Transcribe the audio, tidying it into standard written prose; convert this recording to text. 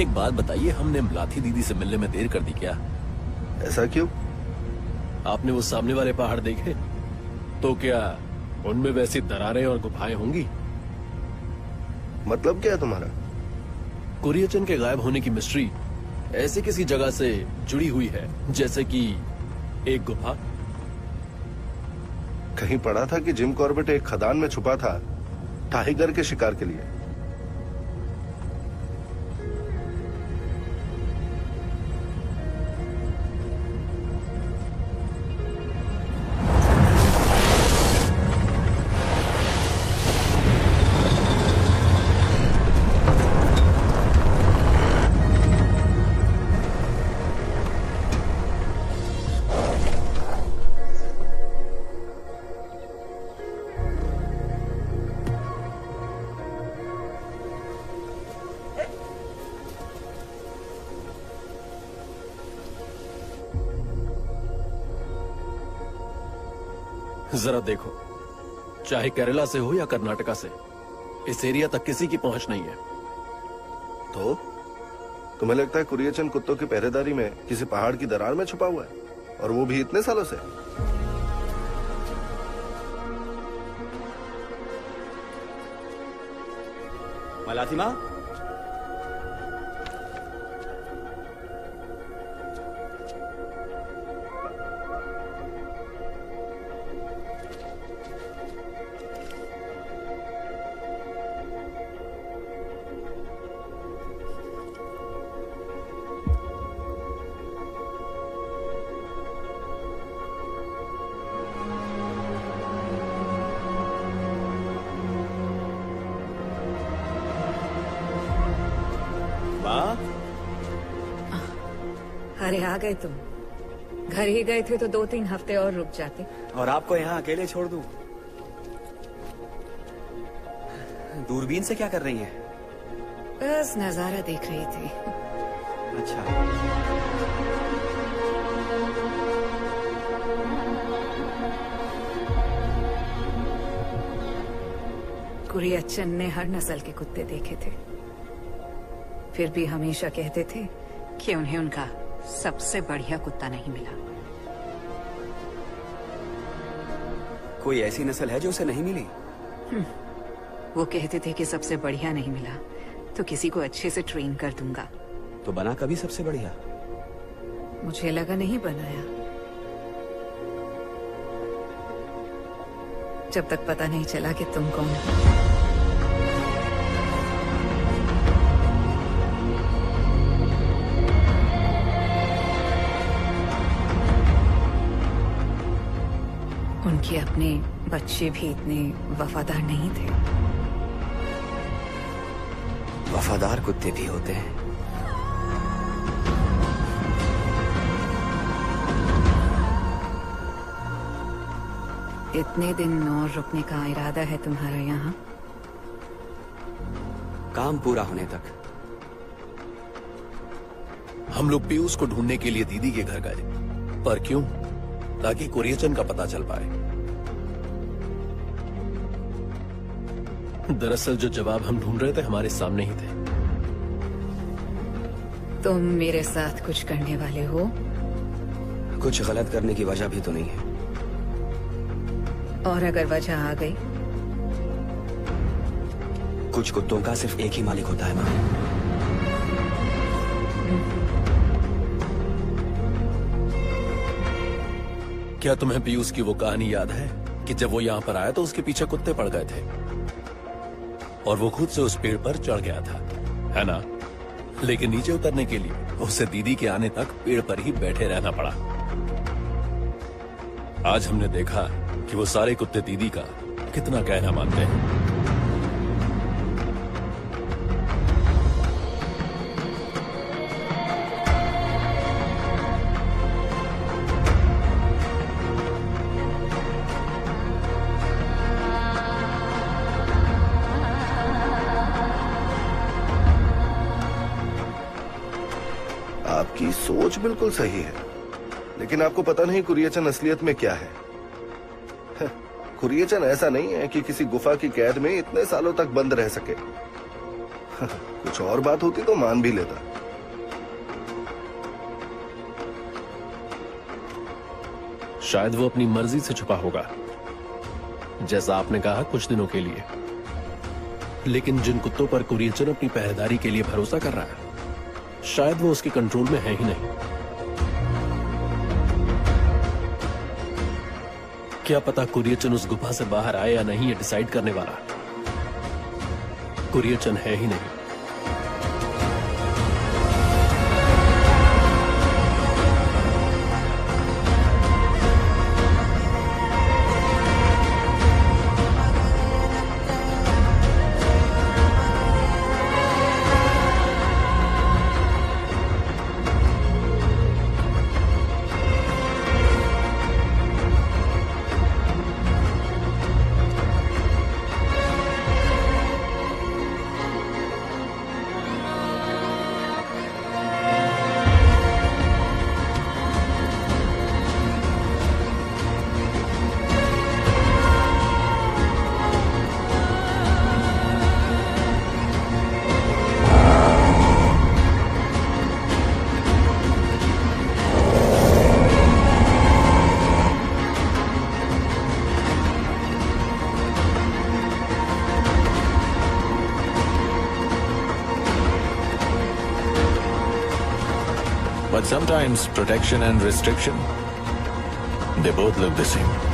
एक बात बताइए, हमने मलाथी दीदी से मिलने में देर कर दी क्या? ऐसा क्यों? आपने वो सामने वाले पहाड़ देखे? तो क्या उनमें वैसी दरारें और गुफाएं होंगी? मतलब क्या है तुम्हारा? कुरियचन के गायब होने की मिस्ट्री ऐसी किसी जगह से जुड़ी हुई है, जैसे कि एक गुफा। कहीं पढ़ा था कि जिम कॉर्बेट एक खदान में छुपा था टाइगर के शिकार के लिए। जरा देखो, चाहे केरला से हो या कर्नाटका से, इस एरिया तक किसी की पहुंच नहीं है। तो तुम्हें लगता है कुरियचन कुत्तों की पहरेदारी में किसी पहाड़ की दरार में छुपा हुआ है, और वो भी इतने सालों से? मलाथिमा, अरे आ गए तुम। घर ही गए थे तो 2-3 हफ्ते और रुक जाते। और आपको यहाँ अकेले छोड़ दूं? दूरबीन से क्या कर रही हैं? बस नजारा देख रही थी। अच्छा। कुरियचन ने हर नस्ल के कुत्ते देखे थे, फिर भी हमेशा कहते थे कि उन्हें उनका सबसे बढ़िया कुत्ता नहीं मिला। कोई ऐसी नस्ल है जो उसे नहीं मिली? वो कहते थे कि सबसे बढ़िया नहीं मिला तो किसी को अच्छे से ट्रेन कर दूंगा। तो बना कभी सबसे बढ़िया? मुझे लगा नहीं बनाया, जब तक पता नहीं चला कि तुम कौन हो। उनके अपने बच्चे भी इतने वफादार नहीं थे। वफादार कुत्ते भी होते हैं। इतने दिन और रुकने का इरादा है तुम्हारा यहाँ? काम पूरा होने तक। हम लोग पीयूष को ढूंढने के लिए दीदी के घर गए, पर क्यों? ताकि कुरियचन का पता चल पाए। दरअसल जो जवाब हम ढूंढ रहे थे हमारे सामने ही थे। तुम मेरे साथ कुछ करने वाले हो? कुछ गलत करने की वजह भी तो नहीं है। और अगर वजह आ गई? कुछ कुत्तों का सिर्फ एक ही मालिक होता है मां। क्या तुम्हें पीयूष की वो कहानी याद है कि जब वो यहाँ पर आया तो उसके पीछे कुत्ते पड़ गए थे और वो खुद से उस पेड़ पर चढ़ गया था, है ना? लेकिन नीचे उतरने के लिए उसे दीदी के आने तक पेड़ पर ही बैठे रहना पड़ा। आज हमने देखा कि वो सारे कुत्ते दीदी का कितना कहना मानते हैं। आपकी सोच बिल्कुल सही है, लेकिन आपको पता नहीं कुरियचन असलियत में क्या है। कुरियचन ऐसा नहीं है कि किसी गुफा की कैद में इतने सालों तक बंद रह सके। कुछ और बात होती तो मान भी लेता। शायद वो अपनी मर्जी से छुपा होगा, जैसा आपने कहा, कुछ दिनों के लिए। लेकिन जिन कुत्तों पर कुरियचन अपनी पहरेदारी के लिए भरोसा कर रहा है, शायद वो उसके कंट्रोल में है ही नहीं। क्या पता कुरियचन उस गुफा से बाहर आए या नहीं, ये डिसाइड करने वाला कुरियचन है ही नहीं। But sometimes protection and restriction, they both look the same.